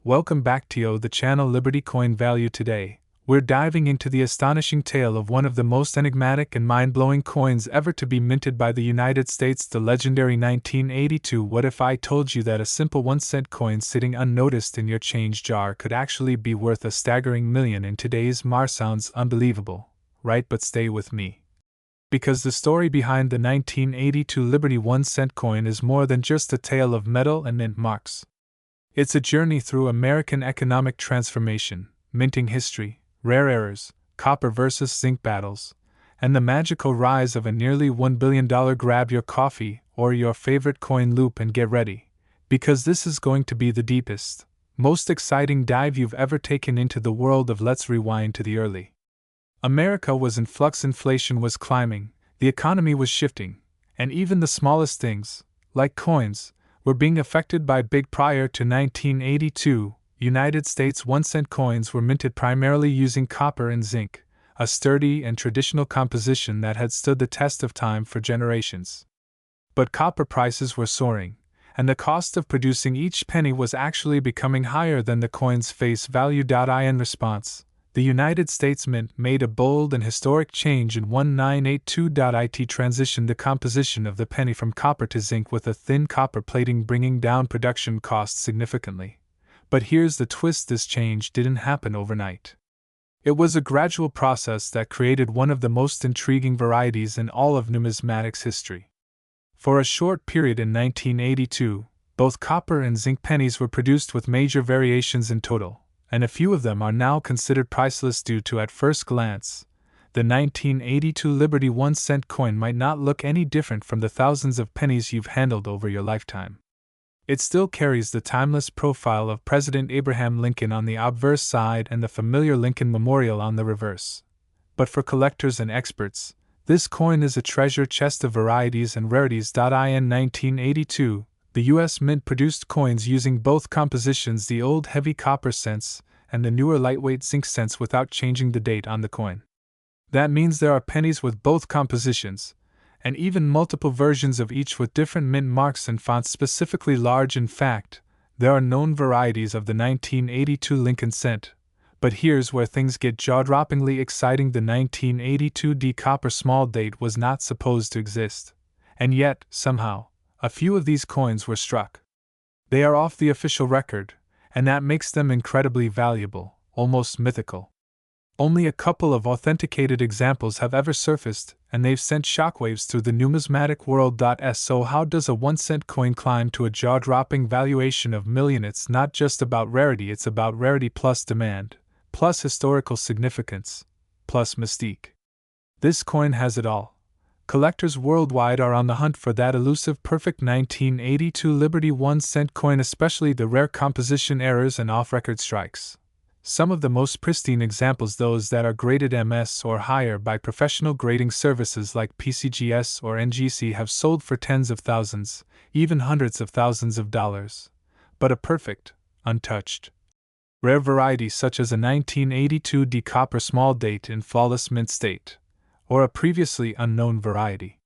Welcome back to the channel Liberty Coin Value. Today, we're diving into the astonishing tale of one of the most enigmatic and mind-blowing coins ever to be minted by the United States, the legendary 1982. What if I told you that a simple 1-cent coin sitting unnoticed in your change jar could actually be worth a staggering million in today's mar? Sounds unbelievable, right? But stay with me, because the story behind the 1982 Liberty 1-cent coin is more than just a tale of metal and mint marks. It's a journey through American economic transformation, minting history, rare errors, copper versus zinc battles, and the magical rise of a nearly $1 billion. Grab your coffee or your favorite coin loop and get ready, because this is going to be the deepest, most exciting dive you've ever taken into the world of. Let's rewind to the early. America was in flux, inflation was climbing, the economy was shifting, and even the smallest things, like coins, were being affected by big. Prior to 1982, United States 1-cent coins were minted primarily using copper and zinc, a sturdy and traditional composition that had stood the test of time for generations. But copper prices were soaring, and the cost of producing each penny was actually becoming higher than the coin's face value. In response, the United States Mint made a bold and historic change in 1982. It transitioned the composition of the penny from copper to zinc with a thin copper plating, bringing down production costs significantly. But here's the twist: this change didn't happen overnight. It was a gradual process that created one of the most intriguing varieties in all of numismatics history. For a short period in 1982, both copper and zinc pennies were produced with major variations in total, and a few of them are now considered priceless. Due to, at first glance, the 1982 Liberty 1-cent coin might not look any different from the thousands of pennies you've handled over your lifetime. It still carries the timeless profile of President Abraham Lincoln on the obverse side and the familiar Lincoln Memorial on the reverse. But for collectors and experts, this coin is a treasure chest of varieties and rarities. In 1982, the U.S. Mint produced coins using both compositions, the old heavy copper cents and the newer lightweight zinc cents, without changing the date on the coin. That means there are pennies with both compositions, and even multiple versions of each with different mint marks and fonts specifically large. In fact, there are known varieties of the 1982 Lincoln cent. But here's where things get jaw-droppingly exciting. The 1982 D copper small date was not supposed to exist, and yet, somehow, a few of these coins were struck. They are off the official record, and that makes them incredibly valuable, almost mythical. Only a couple of authenticated examples have ever surfaced, and they've sent shockwaves through the numismatic world. So how does a 1-cent coin climb to a jaw-dropping valuation of millions? It's not just about rarity, it's about rarity plus demand, plus historical significance, plus mystique. This coin has it all. Collectors worldwide are on the hunt for that elusive perfect 1982 Liberty 1-cent coin, especially the rare composition errors and off-record strikes. Some of the most pristine examples, those that are graded MS or higher by professional grading services like PCGS or NGC, have sold for tens of thousands, even hundreds of thousands of dollars. But a perfect, untouched, rare variety such as a 1982 D copper small date in flawless mint state, or a previously unknown variety,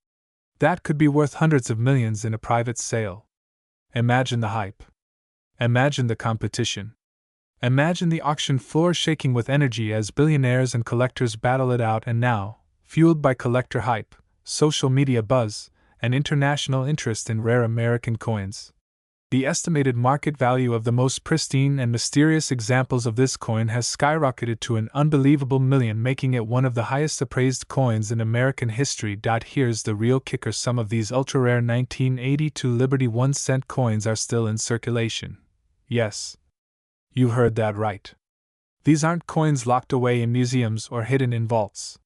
that could be worth hundreds of millions in a private sale. Imagine the hype. Imagine the competition. Imagine the auction floor shaking with energy as billionaires and collectors battle it out. And now, fueled by collector hype, social media buzz, and international interest in rare American coins, the estimated market value of the most pristine and mysterious examples of this coin has skyrocketed to an unbelievable million, making it one of the highest appraised coins in American history. Here's the real kicker: some of these ultra-rare 1982 Liberty 1-cent coins are still in circulation. Yes, you heard that right. These aren't coins locked away in museums or hidden in vaults.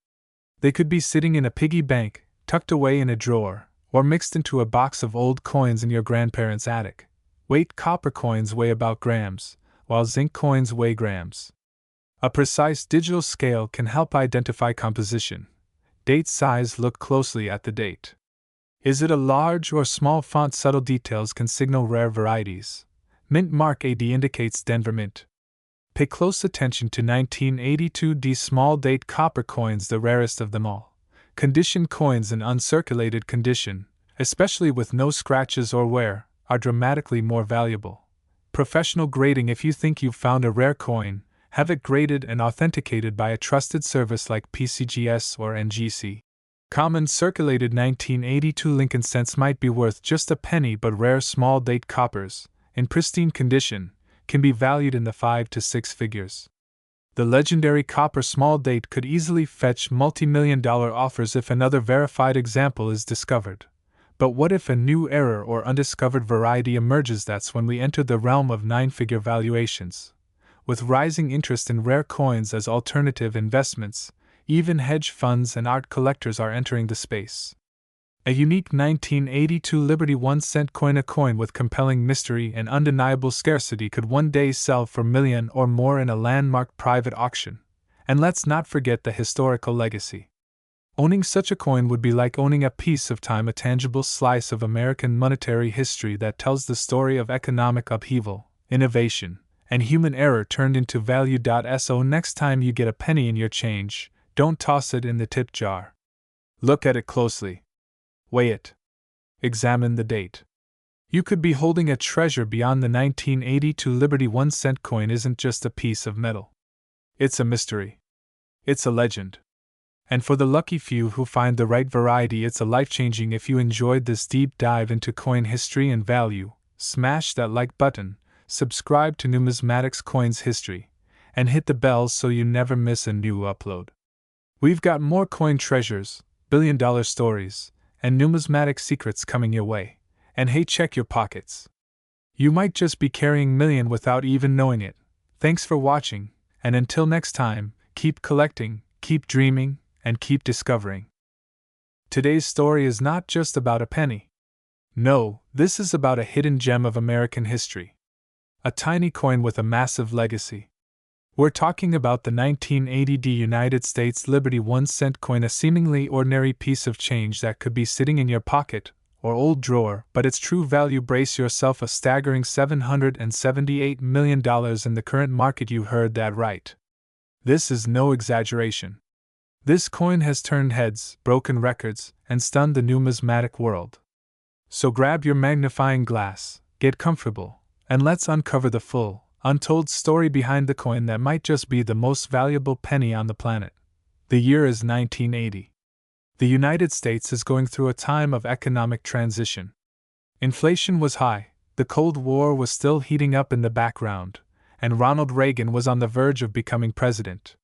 They could be sitting in a piggy bank, tucked away in a drawer, or mixed into a box of old coins in your grandparents' attic. Weight: copper coins weigh about grams, while zinc coins weigh grams. A precise digital scale can help identify composition. Date: size: look closely at the date. Is it a large or small font? Subtle details can signal rare varieties. Mint mark: AD indicates Denver Mint. Pay close attention to 1982 D small date copper coins, the rarest of them all. Condition: coins in uncirculated condition, especially with no scratches or wear, are dramatically more valuable. Professional grading: if you think you've found a rare coin, have it graded and authenticated by a trusted service like PCGS or NGC. Common circulated 1982 Lincoln cents might be worth just a penny, but rare small date coppers, in pristine condition, can be valued in the 5 to 6 figures. The legendary copper small date could easily fetch multi-million-dollar offers if another verified example is discovered. But what if a new error or undiscovered variety emerges? That's when we enter the realm of 9-figure valuations. With rising interest in rare coins as alternative investments, even hedge funds and art collectors are entering the space. A unique 1982 Liberty 1-cent coin, a coin with compelling mystery and undeniable scarcity, could one day sell for $1 million or more in a landmark private auction. And let's not forget the historical legacy. Owning such a coin would be like owning a piece of time, a tangible slice of American monetary history that tells the story of economic upheaval, innovation, and human error turned into value. So next time you get a penny in your change, don't toss it in the tip jar. Look at it closely. Weigh it. Examine the date. You could be holding a treasure beyond. The 1982 Liberty 1-cent coin isn't just a piece of metal. It's a mystery. It's a legend. And for the lucky few who find the right variety, it's a life-changing. If you enjoyed this deep dive into coin history and value, smash that like button, subscribe to Numismatics Coins History, and hit the bell so you never miss a new upload. We've got more coin treasures, billion-dollar stories, and numismatic secrets coming your way. And hey, check your pockets. You might just be carrying million without even knowing it. Thanks for watching, and until next time, keep collecting, keep dreaming, and keep discovering. Today's story is not just about a penny. No, this is about a hidden gem of American history. A tiny coin with a massive legacy. We're talking about the 1980 United States Liberty 1-cent coin, a seemingly ordinary piece of change that could be sitting in your pocket or old drawer, but its true value, brace yourself, a staggering $778 million in the current market. You heard that right. This is no exaggeration. This coin has turned heads, broken records, and stunned the numismatic world. So grab your magnifying glass, get comfortable, and let's uncover the full, untold story behind the coin that might just be the most valuable penny on the planet. The year is 1980. The United States is going through a time of economic transition. Inflation was high, the Cold War was still heating up in the background, and Ronald Reagan was on the verge of becoming president.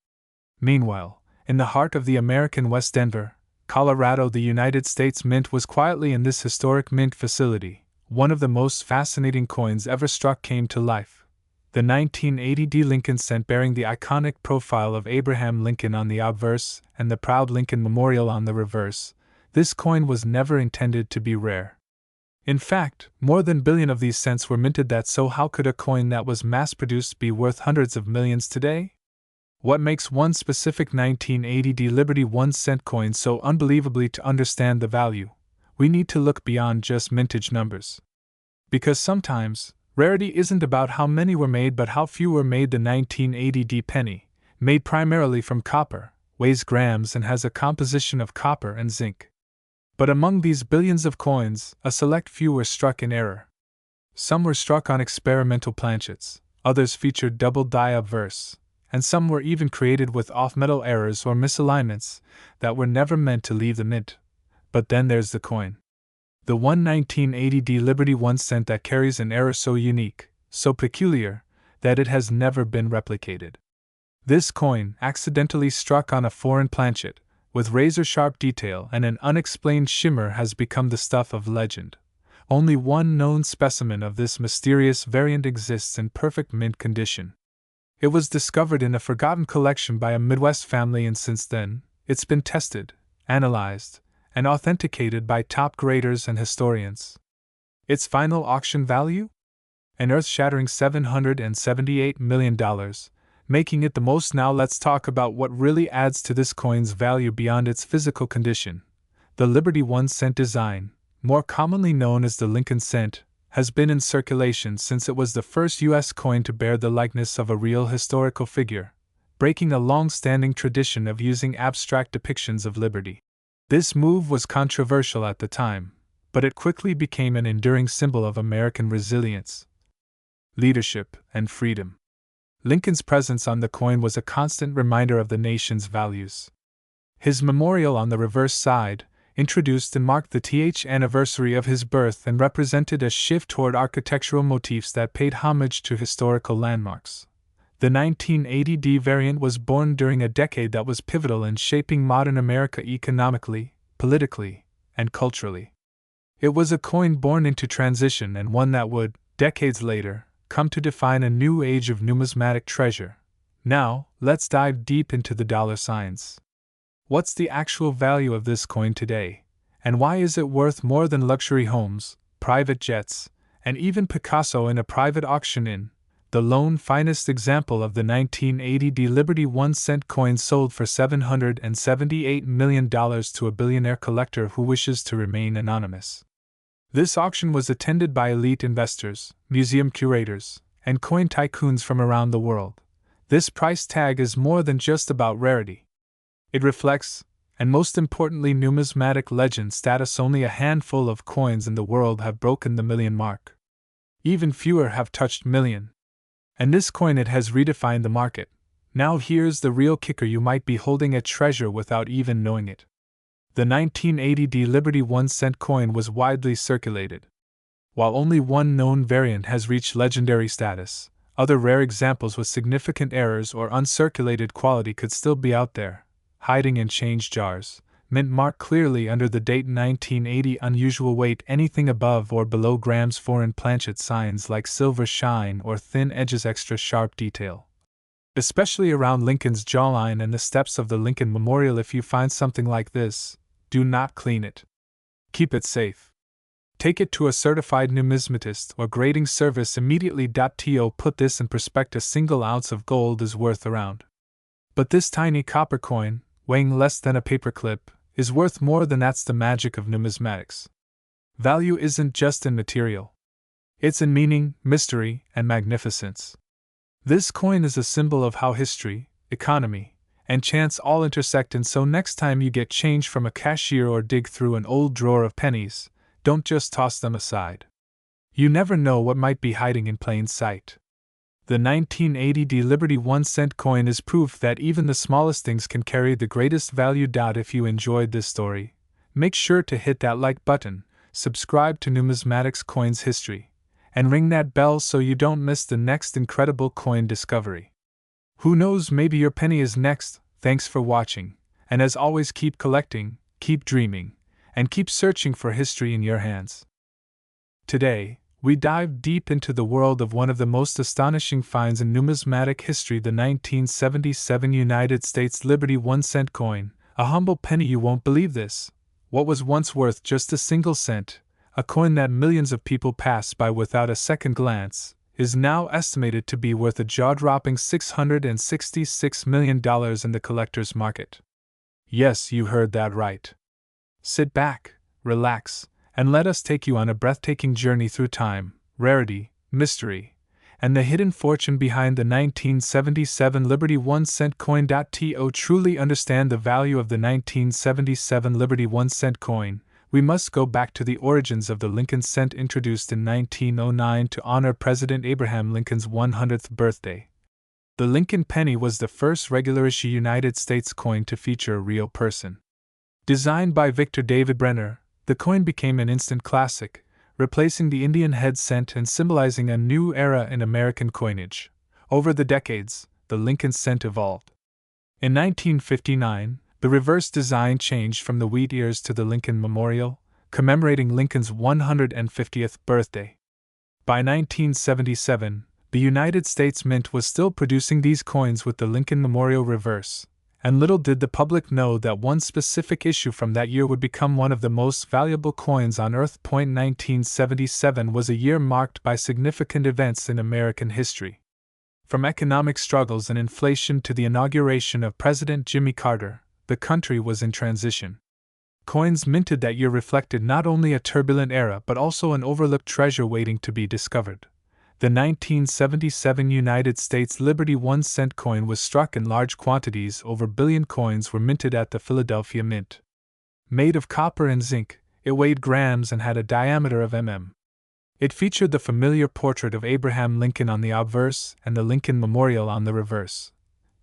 Meanwhile, in the heart of the American West, Denver, Colorado, the United States Mint was quietly in this historic mint facility. One of the most fascinating coins ever struck came to life. The 1980 Lincoln cent, bearing the iconic profile of Abraham Lincoln on the obverse and the proud Lincoln Memorial on the reverse. This coin was never intended to be rare. In fact, more than a billion of these cents were minted. So how could a coin that was mass-produced be worth hundreds of millions today? What makes one specific 1980 Liberty 1-cent coin so unbelievably? To understand the value, we need to look beyond just mintage numbers. Because sometimes, rarity isn't about how many were made but how few were made. The 1980 penny, made primarily from copper, weighs grams and has a composition of copper and zinc. But among these billions of coins, a select few were struck in error. Some were struck on experimental planchets, others featured double die obverse, and some were even created with off-metal errors or misalignments that were never meant to leave the mint. But then there's the coin. The 1980 Liberty 1-cent that carries an error so unique, so peculiar, that it has never been replicated. This coin, accidentally struck on a foreign planchet, with razor-sharp detail and an unexplained shimmer, has become the stuff of legend. Only one known specimen of this mysterious variant exists in perfect mint condition. It was discovered in a forgotten collection by a Midwest family, and since then, it's been tested, analyzed, and authenticated by top graders and historians. Its final auction value? An earth-shattering $778 million, making it the most. Now let's talk about what really adds to this coin's value beyond its physical condition. The Liberty 1-cent design, more commonly known as the Lincoln cent, has been in circulation since it was the first U.S. coin to bear the likeness of a real historical figure, breaking a long-standing tradition of using abstract depictions of liberty. This move was controversial at the time, but it quickly became an enduring symbol of American resilience. leadership, and freedom. Lincoln's presence on the coin was a constant reminder of the nation's values. His memorial on the reverse side, introduced and marked the th anniversary of his birth and represented a shift toward architectural motifs that paid homage to historical landmarks. The 1980D variant was born during a decade that was pivotal in shaping modern America economically, politically, and culturally. It was a coin born into transition and one that would, decades later, come to define a new age of numismatic treasure. Now, let's dive deep into the dollar signs. What's the actual value of this coin today, and why is it worth more than luxury homes, private jets, and even Picasso in a private auction in? The lone finest example of the 1980D Liberty 1-cent coin sold for $778 million to a billionaire collector who wishes to remain anonymous. This auction was attended by elite investors, museum curators, and coin tycoons from around the world. This price tag is more than just about rarity. It reflects, and most importantly, numismatic legend status. Only a handful of coins in the world have broken the million mark. Even fewer have touched million. And this coin, it has redefined the market. Now here's the real kicker: you might be holding a treasure without even knowing it. The 1980D Liberty 1-cent coin was widely circulated. While only one known variant has reached legendary status, other rare examples with significant errors or uncirculated quality could still be out there, hiding in change jars, mint marked clearly under the date 1980. Unusual weight: anything above or below grams. Foreign planchet signs like silver shine or thin edges. Extra sharp detail, especially around Lincoln's jawline and the steps of the Lincoln Memorial. If you find something like this, do not clean it. Keep it safe. Take it to a certified numismatist or grading service immediately. To put this in perspective, a single ounce of gold is worth around. But this tiny copper coin, weighing less than a paperclip, is worth more than. That's the magic of numismatics. Value isn't just in material. It's in meaning, mystery, and magnificence. This coin is a symbol of how history, economy, and chance all intersect. And so next time you get change from a cashier or dig through an old drawer of pennies, don't just toss them aside. You never know what might be hiding in plain sight. The 1980D Liberty 1-cent coin is proof that even the smallest things can carry the greatest value. If you enjoyed this story, make sure to hit that like button, subscribe to Numismatics Coins History, and ring that bell so you don't miss the next incredible coin discovery. Who knows, maybe your penny is next. Thanks for watching, and as always, keep collecting, keep dreaming, and keep searching for history in your hands. Today, we dive deep into the world of one of the most astonishing finds in numismatic history, the 1977 United States Liberty 1-cent coin, a humble penny. You won't believe this. What was once worth just a single cent, a coin that millions of people passed by without a second glance, is now estimated to be worth a jaw-dropping $666 million in the collector's market. Yes, you heard that right. Sit back, relax, and let us take you on a breathtaking journey through time, rarity, mystery, and the hidden fortune behind the 1977 Liberty 1-cent coin. To truly understand the value of the 1977 Liberty 1-cent coin, we must go back to the origins of the Lincoln cent, introduced in 1909 to honor President Abraham Lincoln's 100th birthday. The Lincoln penny was the first regular-issue United States coin to feature a real person. Designed by Victor David Brenner, the coin became an instant classic, replacing the Indian head cent and symbolizing a new era in American coinage. Over the decades, the Lincoln cent evolved. In 1959, the reverse design changed from the wheat ears to the Lincoln Memorial, commemorating Lincoln's 150th birthday. By 1977, the United States Mint was still producing these coins with the Lincoln Memorial reverse, and little did the public know that one specific issue from that year would become one of the most valuable coins on Earth. 1977 was a year marked by significant events in American history. From economic struggles and inflation to the inauguration of President Jimmy Carter, the country was in transition. Coins minted that year reflected not only a turbulent era but also an overlooked treasure waiting to be discovered. The 1977 United States Liberty 1-cent coin was struck in large quantities. Over a billion coins were minted at the Philadelphia Mint. Made of copper and zinc, it weighed grams and had a diameter of mm. It featured the familiar portrait of Abraham Lincoln on the obverse and the Lincoln Memorial on the reverse.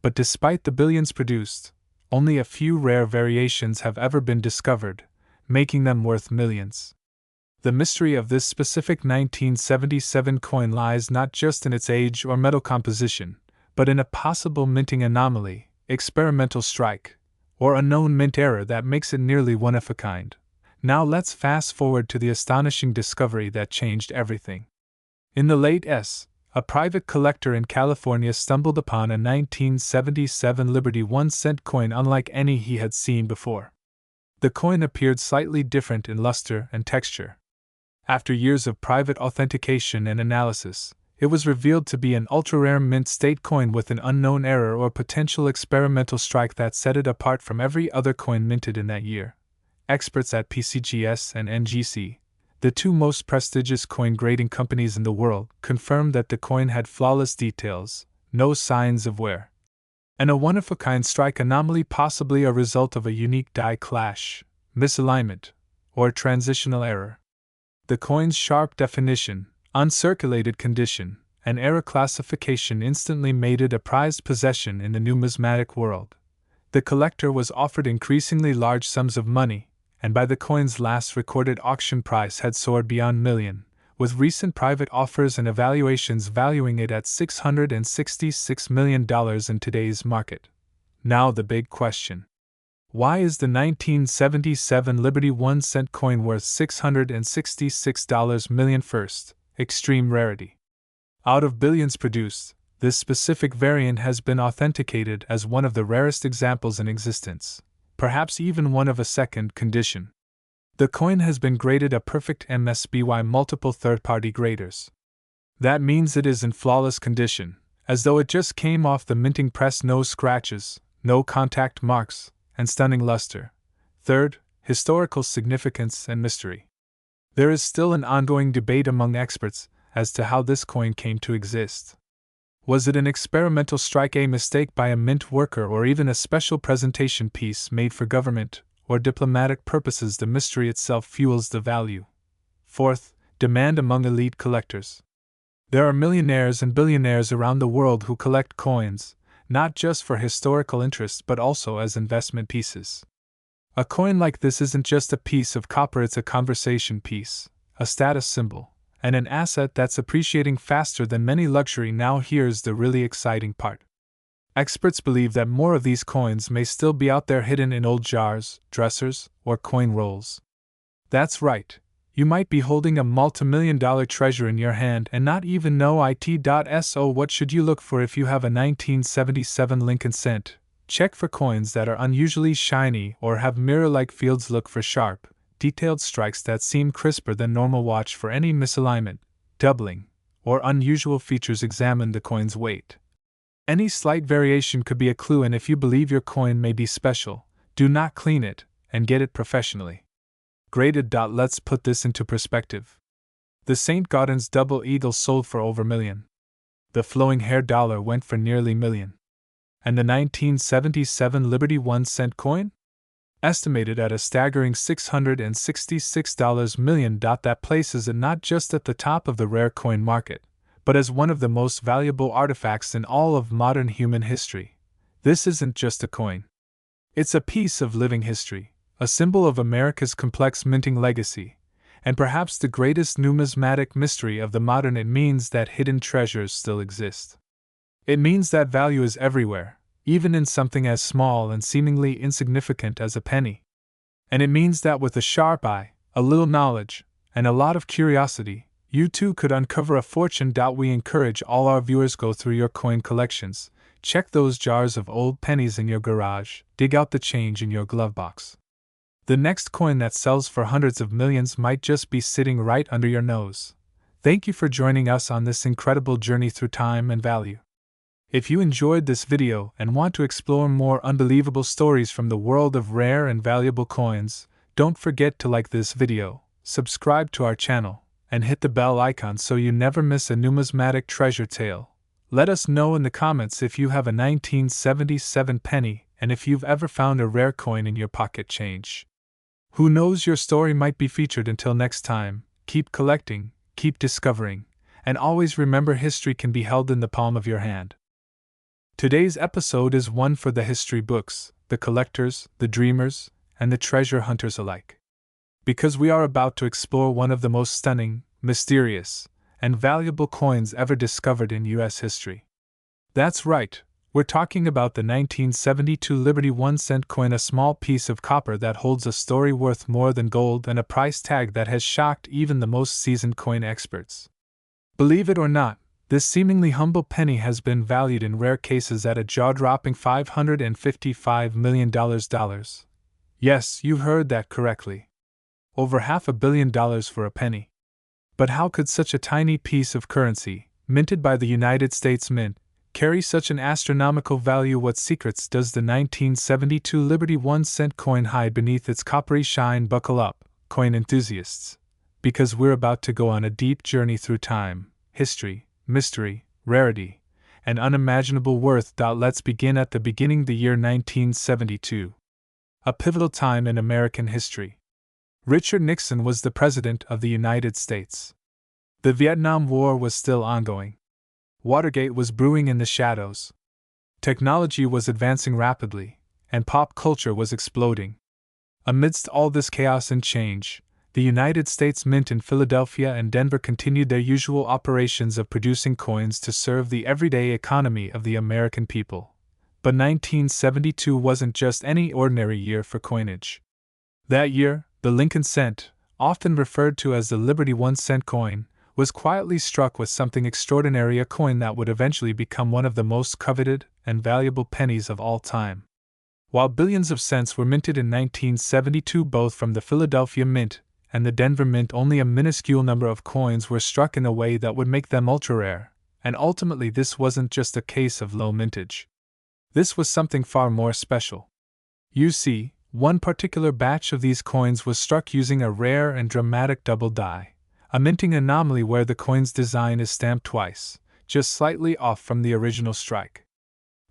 But despite the billions produced, only a few rare variations have ever been discovered, making them worth millions. The mystery of this specific 1977 coin lies not just in its age or metal composition, but in a possible minting anomaly, experimental strike, or unknown mint error that makes it nearly one of a kind. Now let's fast forward to the astonishing discovery that changed everything. In the late s, a private collector in California stumbled upon a 1977 Liberty 1-cent coin unlike any he had seen before. The coin appeared slightly different in luster and texture. After years of private authentication and analysis, it was revealed to be an ultra-rare mint state coin with an unknown error or potential experimental strike that set it apart from every other coin minted in that year. Experts at PCGS and NGC, the two most prestigious coin grading companies in the world, confirmed that the coin had flawless details, no signs of wear, and a one-of-a-kind strike anomaly, possibly a result of a unique die clash, misalignment, or transitional error. The coin's sharp definition, uncirculated condition, and error classification instantly made it a prized possession in the numismatic world. The collector was offered increasingly large sums of money, and by the coin's last recorded auction price had soared beyond $1 million, with recent private offers and evaluations valuing it at $666 million in today's market. Now the big question. Why is the 1977 Liberty 1-cent coin worth $666 million? First, extreme rarity. Out of billions produced, this specific variant has been authenticated as one of the rarest examples in existence, perhaps even one of a second condition. The coin has been graded a perfect MSB by multiple third-party graders. That means it is in flawless condition, as though it just came off the minting press, no scratches, no contact marks, and stunning luster. Third, historical significance and mystery. There is still an ongoing debate among experts as to how this coin came to exist. Was it an experimental strike, a mistake by a mint worker, or even a special presentation piece made for government or diplomatic purposes? The mystery itself fuels the value. Fourth, demand among elite collectors. There are millionaires and billionaires around the world who collect coins, not just for historical interest but also as investment pieces. A coin like this isn't just a piece of copper, it's a conversation piece, a status symbol, and an asset that's appreciating faster than many luxury. Now here's the really exciting part. Experts believe that more of these coins may still be out there hidden in old jars, dressers, or coin rolls. That's right. You might be holding a multi-million-dollar treasure in your hand and not even know it. So what should you look for if you have a 1977 Lincoln cent? Check for coins that are unusually shiny or have mirror-like fields. Look for sharp, detailed strikes that seem crisper than normal. Watch for any misalignment, doubling, or unusual features. Examine the coin's weight. Any slight variation could be a clue, and if you believe your coin may be special, do not clean it and get it professionally graded. Let's put this into perspective. The St. Gaudens double eagle sold for over $1 million. The flowing hair dollar went for nearly $1 million. And the 1977 Liberty 1-cent coin? Estimated at a staggering $666 million. That places it not just at the top of the rare coin market, but as one of the most valuable artifacts in all of modern human history. This isn't just a coin. It's a piece of living history, a symbol of America's complex minting legacy, and perhaps the greatest numismatic mystery of the modern. It means that hidden treasures still exist. It means that value is everywhere, even in something as small and seemingly insignificant as a penny. And it means that with a sharp eye, a little knowledge, and a lot of curiosity, you too could uncover a fortune. We encourage all our viewers go through your coin collections, check those jars of old pennies in your garage, dig out the change in your glove box. The next coin that sells for hundreds of millions might just be sitting right under your nose. Thank you for joining us on this incredible journey through time and value. If you enjoyed this video and want to explore more unbelievable stories from the world of rare and valuable coins, don't forget to like this video, subscribe to our channel, and hit the bell icon so you never miss a numismatic treasure tale. Let us know in the comments if you have a 1977 penny and if you've ever found a rare coin in your pocket change. Who knows, your story might be featured. Until next time, keep collecting, keep discovering, and always remember history can be held in the palm of your hand. Today's episode is one for the history books, the collectors, the dreamers, and the treasure hunters alike. Because we are about to explore one of the most stunning, mysterious, and valuable coins ever discovered in U.S. history. That's right, we're talking about the 1972 Liberty 1-cent coin, a small piece of copper that holds a story worth more than gold and a price tag that has shocked even the most seasoned coin experts. Believe it or not, this seemingly humble penny has been valued in rare cases at a jaw-dropping $555 million. Yes, you heard that correctly. Over $500 million for a penny. But how could such a tiny piece of currency, minted by the United States Mint, carry such an astronomical value? What secrets does the 1972 Liberty 1-cent coin hide beneath its coppery shine? Buckle up, coin enthusiasts, because we're about to go on a deep journey through time, history, mystery, rarity, and unimaginable worth. Let's begin at the beginning, the year 1972. A pivotal time in American history. Richard Nixon was the President of the United States. The Vietnam War was still ongoing. Watergate was brewing in the shadows. Technology was advancing rapidly, and pop culture was exploding. Amidst all this chaos and change, the United States Mint in Philadelphia and Denver continued their usual operations of producing coins to serve the everyday economy of the American people. But 1972 wasn't just any ordinary year for coinage. That year, the Lincoln cent, often referred to as the Liberty 1-cent coin, was quietly struck with something extraordinary, a coin that would eventually become one of the most coveted and valuable pennies of all time. While billions of cents were minted in 1972 both from the Philadelphia Mint and the Denver Mint, only a minuscule number of coins were struck in a way that would make them ultra-rare, and ultimately this wasn't just a case of low mintage. This was something far more special. You see, one particular batch of these coins was struck using a rare and dramatic double die, a minting anomaly where the coin's design is stamped twice, just slightly off from the original strike.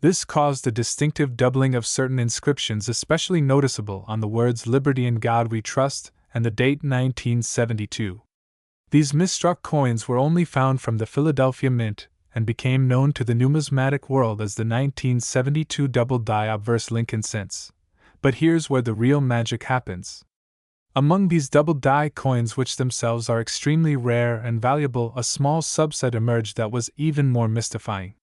This caused a distinctive doubling of certain inscriptions, especially noticeable on the words "Liberty and God We Trust" and the date 1972. These misstruck coins were only found from the Philadelphia Mint and became known to the numismatic world as the 1972 double die obverse Lincoln cents. But here's where the real magic happens. Among these double die coins, which themselves are extremely rare and valuable, a small subset emerged that was even more mystifying.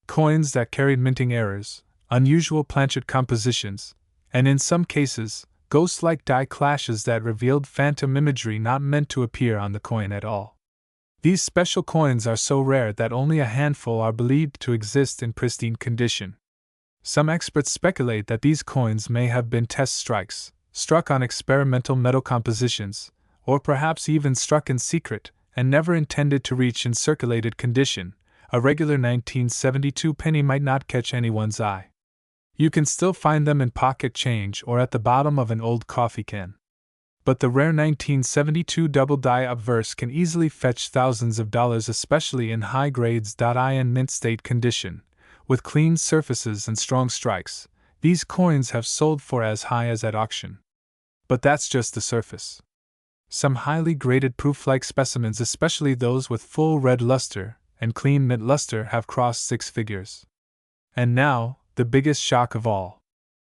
Coins that carried minting errors, unusual planchet compositions, and in some cases, ghost-like die clashes that revealed phantom imagery not meant to appear on the coin at all. These special coins are so rare that only a handful are believed to exist in pristine condition. Some experts speculate that these coins may have been test strikes, struck on experimental metal compositions, or perhaps even struck in secret and never intended to reach in circulated condition. A regular 1972 penny might not catch anyone's eye. You can still find them in pocket change or at the bottom of an old coffee can. But the rare 1972 double die obverse can easily fetch thousands of dollars, especially in high grades. In mint state condition, with clean surfaces and strong strikes, these coins have sold for as high as at auction. But that's just the surface. Some highly graded proof-like specimens, especially those with full red luster and clean mint luster, have crossed six figures. And now, the biggest shock of all.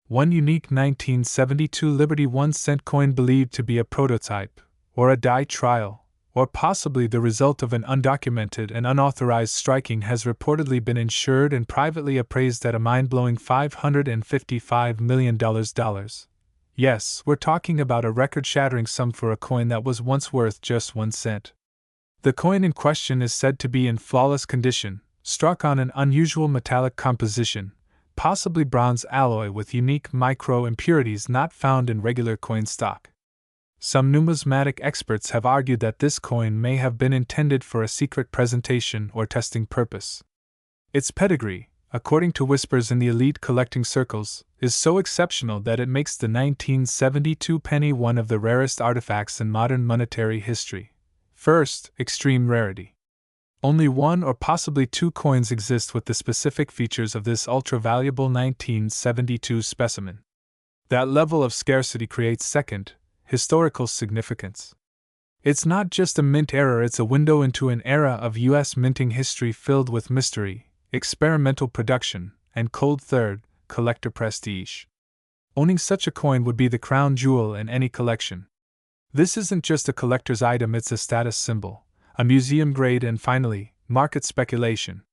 One unique 1972 Liberty 1-cent coin believed to be a prototype, or a die trial, or possibly the result of an undocumented and unauthorized striking, has reportedly been insured and privately appraised at a mind-blowing $555 million. Yes, we're talking about a record-shattering sum for a coin that was once worth just 1 cent. The coin in question is said to be in flawless condition, struck on an unusual metallic composition, possibly bronze alloy with unique micro-impurities not found in regular coin stock. Some numismatic experts have argued that this coin may have been intended for a secret presentation or testing purpose. Its pedigree, according to whispers in the elite collecting circles, is so exceptional that it makes the 1972 penny one of the rarest artifacts in modern monetary history. First, extreme rarity. Only one or possibly two coins exist with the specific features of this ultra-valuable 1972 specimen. That level of scarcity creates, second, historical significance. It's not just a mint error, it's a window into an era of U.S. minting history filled with mystery, experimental production, and cold third, collector prestige. Owning such a coin would be the crown jewel in any collection. This isn't just a collector's item, it's a status symbol, a museum grade, and finally, market speculation.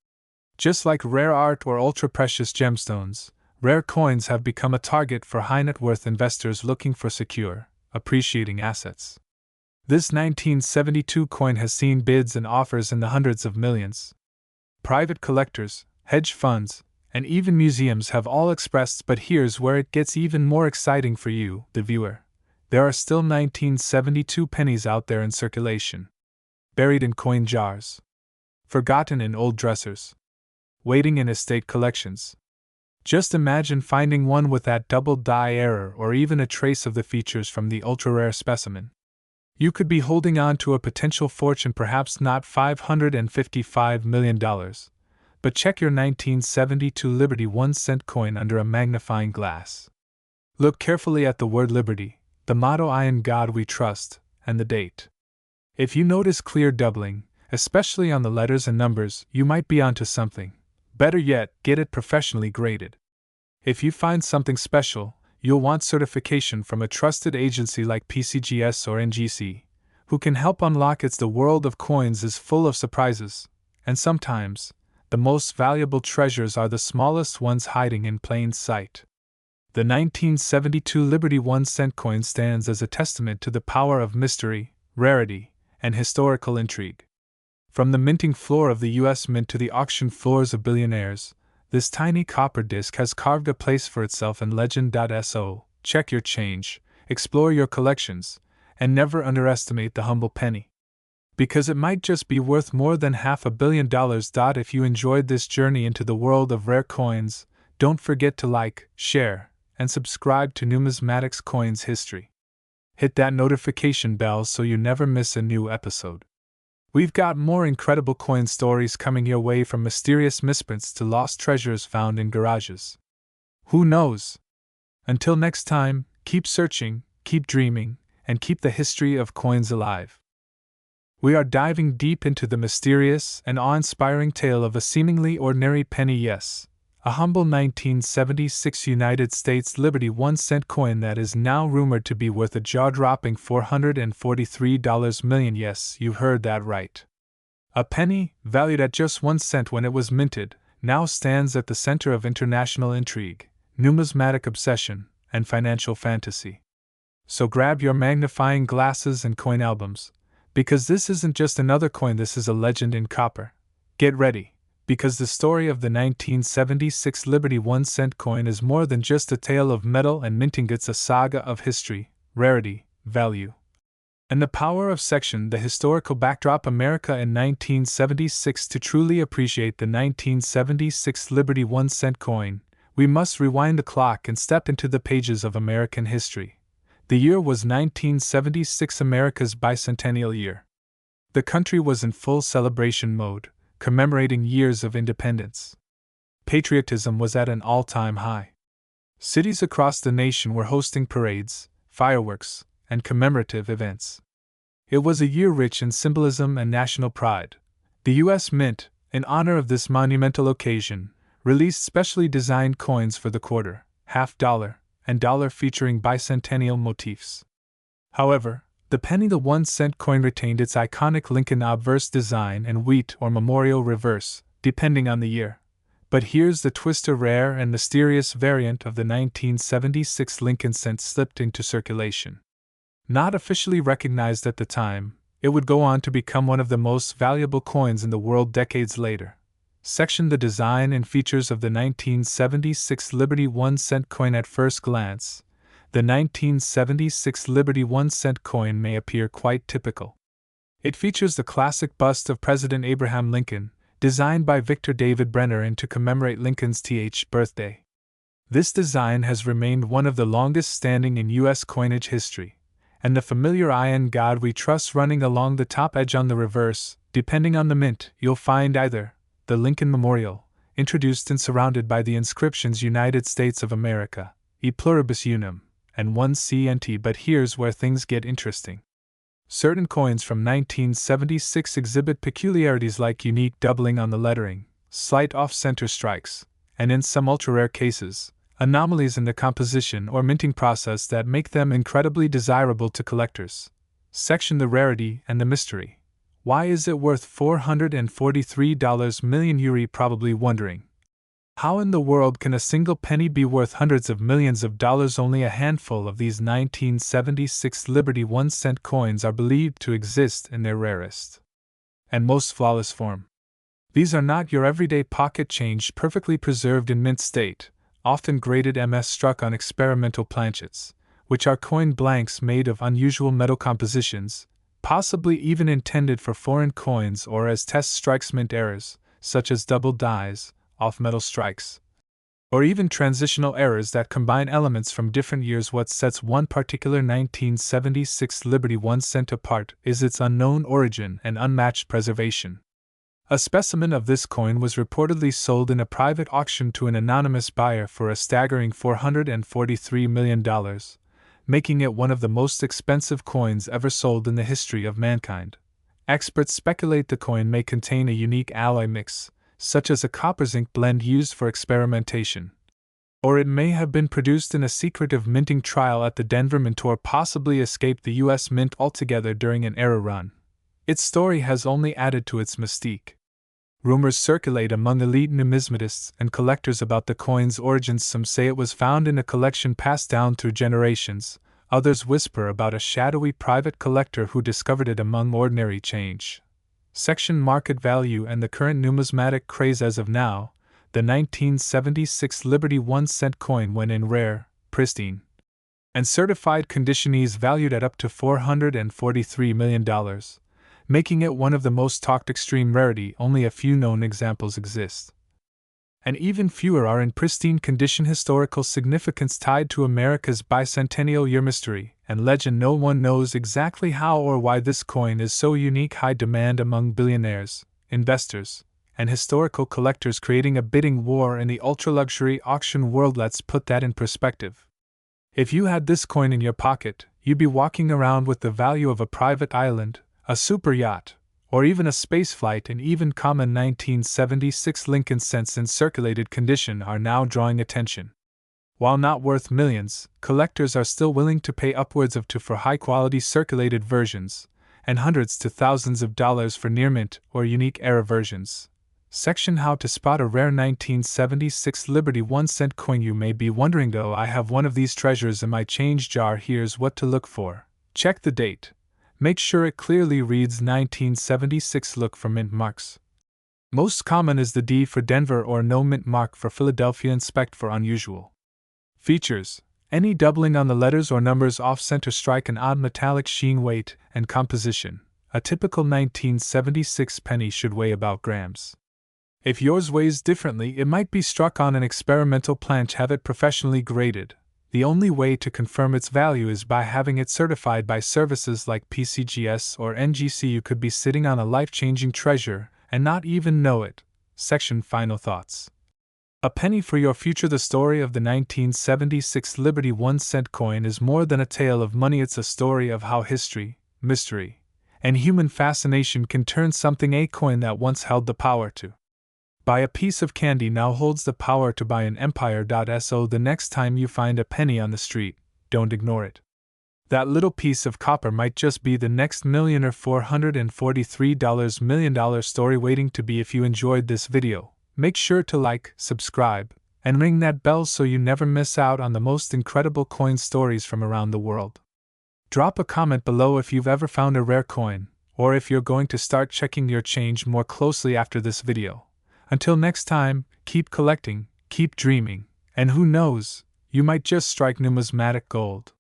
Just like rare art or ultra-precious gemstones, rare coins have become a target for high-net-worth investors looking for secure, appreciating assets. This 1972 coin has seen bids and offers in the hundreds of millions. Private collectors, hedge funds, and even museums have all expressed, but here's where it gets even more exciting for you, the viewer. There are still 1972 pennies out there in circulation. Buried in coin jars. Forgotten in old dressers. Waiting in estate collections. Just imagine finding one with that double die error or even a trace of the features from the ultra-rare specimen. You could be holding on to a potential fortune, perhaps not $555 million. But check your 1972 Liberty 1-cent coin under a magnifying glass. Look carefully at the word Liberty, the motto "I in God we trust," and the date. If you notice clear doubling, especially on the letters and numbers, you might be onto something. Better yet, get it professionally graded. If you find something special, you'll want certification from a trusted agency like PCGS or NGC, who can help unlock it. The world of coins is full of surprises, and sometimes, the most valuable treasures are the smallest ones hiding in plain sight. The 1972 Liberty 1-cent coin stands as a testament to the power of mystery, rarity, and historical intrigue. From the minting floor of the U.S. Mint to the auction floors of billionaires, this tiny copper disc has carved a place for itself in legend. So, check your change, explore your collections, and never underestimate the humble penny. Because it might just be worth more than $500 million. If you enjoyed this journey into the world of rare coins, don't forget to like, share, and subscribe to Numismatics Coins History. Hit that notification bell so you never miss a new episode. We've got more incredible coin stories coming your way, from mysterious misprints to lost treasures found in garages. Who knows? Until next time, keep searching, keep dreaming, and keep the history of coins alive. We are diving deep into the mysterious and awe-inspiring tale of a seemingly ordinary penny, yes, a humble 1976 United States Liberty 1-cent coin that is now rumored to be worth a jaw-dropping $443 million. Yes, you heard that right. A penny, valued at just 1 cent when it was minted, now stands at the center of international intrigue, numismatic obsession, and financial fantasy. So grab your magnifying glasses and coin albums, because this isn't just another coin, this is a legend in copper. Get ready, because the story of the 1976 Liberty 1-cent coin is more than just a tale of metal and minting. It's a saga of history, rarity, value, and the power of section. The historical backdrop: America in 1976. To truly appreciate the 1976 Liberty 1-cent coin, we must rewind the clock and step into the pages of American history. The year was 1976, America's bicentennial year. The country was in full celebration mode, commemorating years of independence. Patriotism was at an all-time high. Cities across the nation were hosting parades, fireworks, and commemorative events. It was a year rich in symbolism and national pride. The U.S. Mint, in honor of this monumental occasion, released specially designed coins for the quarter, half-dollar, and dollar featuring bicentennial motifs. However, the penny, the 1-cent coin, retained its iconic Lincoln obverse design and wheat or memorial reverse, depending on the year. But here's the twist: a rare and mysterious variant of the 1976 Lincoln cent slipped into circulation. Not officially recognized at the time, it would go on to become one of the most valuable coins in the world decades later. Section: the design and features of the 1976 Liberty 1-cent coin. At first glance, the 1976 Liberty 1-cent coin may appear quite typical. It features the classic bust of President Abraham Lincoln, designed by Victor David Brenner and to commemorate Lincoln's birthday. This design has remained one of the longest standing in U.S. coinage history, and the familiar "I in God we trust" running along the top edge. On the reverse, depending on the mint, you'll find either the Lincoln Memorial, introduced and surrounded by the inscriptions "United States of America, E Pluribus Unum," and "1 CNT." But here's where things get interesting. Certain coins from 1976 exhibit peculiarities like unique doubling on the lettering, slight off-center strikes, and in some ultra-rare cases, anomalies in the composition or minting process that make them incredibly desirable to collectors. Section: The Rarity and the Mystery. Why is it worth $443 million? You're probably wondering. How in the world can a single penny be worth hundreds of millions of dollars? Only a handful of these 1976 Liberty 1-cent coins are believed to exist in their rarest and most flawless form. These are not your everyday pocket change perfectly preserved in mint state, often graded MS struck on experimental planchets, which are coin blanks made of unusual metal compositions, possibly even intended for foreign coins or as test strikes. Mint errors, such as double dies, off-metal strikes, or even transitional errors that combine elements from different years. What sets one particular 1976 Liberty 1-cent apart is its unknown origin and unmatched preservation. A specimen of this coin was reportedly sold in a private auction to an anonymous buyer for a staggering $443 million, making it one of the most expensive coins ever sold in the history of mankind. Experts speculate the coin may contain a unique alloy mix, such as a copper-zinc blend used for experimentation. Or it may have been produced in a secretive minting trial at the Denver Mint, or possibly escaped the U.S. Mint altogether during an error run. Its story has only added to its mystique. Rumors circulate among elite numismatists and collectors about the coin's origins. Some say it was found in a collection passed down through generations, others whisper about a shadowy private collector who discovered it among ordinary change. Section: Market Value and the Current Numismatic Craze. As of now, the 1976 Liberty 1-cent coin, when in rare, pristine, and certified condition, is valued at up to $443 million, making it one of the most talked extreme rarity. Only a few known examples exist, and even fewer are in pristine condition. Historical significance tied to America's bicentennial year. Mystery and legend. No one knows exactly how or why this coin is so unique. High demand among billionaires, investors, and historical collectors, creating a bidding war in the ultra-luxury auction world. Let's put that in perspective. If you had this coin in your pocket, you'd be walking around with the value of a private island, a super yacht, or even a spaceflight. And even common 1976 Lincoln cents in circulated condition are now drawing attention. While not worth millions, collectors are still willing to pay upwards of $2 for high-quality circulated versions, and hundreds to thousands of dollars for near-mint or unique era versions. Section: How to spot a rare 1976 Liberty 1-cent coin. You may be wondering, though, I have one of these treasures in my change jar. Here's what to look for. Check the date. Make sure it clearly reads 1976. Look for mint marks. Most common is the D for Denver or no mint mark for Philadelphia. Inspect for unusual features: any doubling on the letters or numbers, off-center strike, an odd metallic sheen. Weight and composition. A typical 1976 penny should weigh about grams. If yours weighs differently, it might be struck on an experimental planch. Have it professionally graded. The only way to confirm its value is by having it certified by services like PCGS or NGC. You could be sitting on a life-changing treasure and not even know it. Section: Final Thoughts. A penny for your future. The story of the 1976 Liberty 1-cent coin is more than a tale of money. It's a story of how history, mystery, and human fascination can turn something. A coin that once held the power to buy a piece of candy now holds the power to buy an empire. So the next time you find a penny on the street, don't ignore it. That little piece of copper might just be the next millionaire. $443 million story waiting to be. If you enjoyed this video, make sure to like, subscribe, and ring that bell so you never miss out on the most incredible coin stories from around the world. Drop a comment below if you've ever found a rare coin, or if you're going to start checking your change more closely after this video. Until next time, keep collecting, keep dreaming, and who knows, you might just strike numismatic gold.